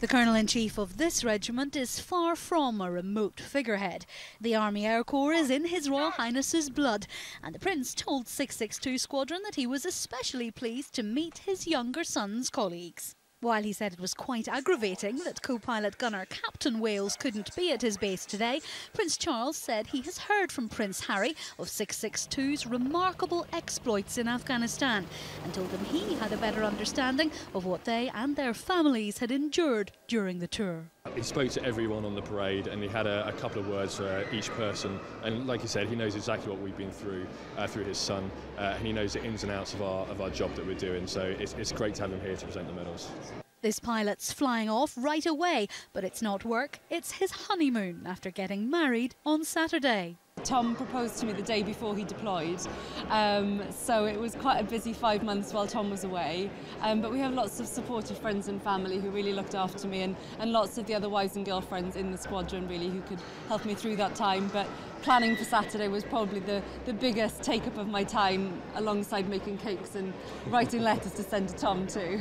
The Colonel-in-Chief of this regiment is far from a remote figurehead. The Army Air Corps is in His Royal Highness's blood, and the Prince told 662 Squadron that he was especially pleased to meet his younger son's colleagues. While he said it was quite aggravating that co-pilot gunner Captain Wales couldn't be at his base today, Prince Charles said he has heard from Prince Harry of 662's remarkable exploits in Afghanistan and told him he had a better understanding of what they and their families had endured during the tour. He spoke to everyone on the parade and he had a couple of words for each person, and like you said, he knows exactly what we've been through his son, and he knows the ins and outs of our job that we're doing, so it's great to have him here to present the medals. This pilot's flying off right away, but it's not work, it's his honeymoon after getting married on Saturday. Tom proposed to me the day before he deployed, so it was quite a busy 5 months while Tom was away, but we have lots of supportive friends and family who really looked after me, and lots of the other wives and girlfriends in the squadron really who could help me through that time. But planning for Saturday was probably the biggest take-up of my time, alongside making cakes and writing letters to send to Tom too.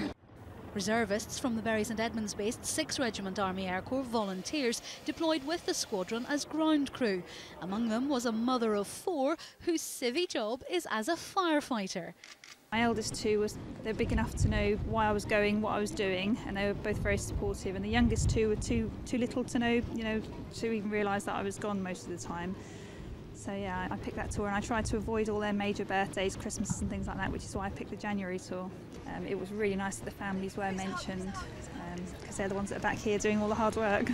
Reservists from the Bury St Edmunds-based 6th Regiment Army Air Corps volunteers deployed with the squadron as ground crew. Among them was a mother of 4 whose civvy job is as a firefighter. My eldest 2 they're big enough to know why I was going, what I was doing, and they were both very supportive. And the youngest 2 were too little to know, to even realise that I was gone most of the time. So yeah, I picked that tour and I tried to avoid all their major birthdays, Christmases and things like that, which is why I picked the January tour. It was really nice that the families were mentioned, because they're the ones that are back here doing all the hard work.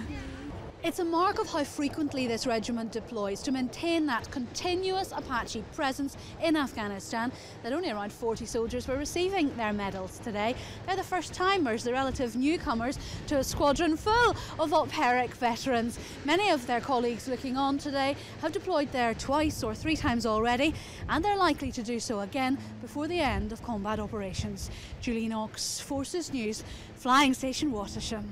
It's a mark of how frequently this regiment deploys to maintain that continuous Apache presence in Afghanistan that only around 40 soldiers were receiving their medals today. They're the first timers, the relative newcomers to a squadron full of Op Herrick veterans. Many of their colleagues looking on today have deployed there twice or 3 times already, and they're likely to do so again before the end of combat operations. Julie Knox, Forces News, Flying Station, Wattisham.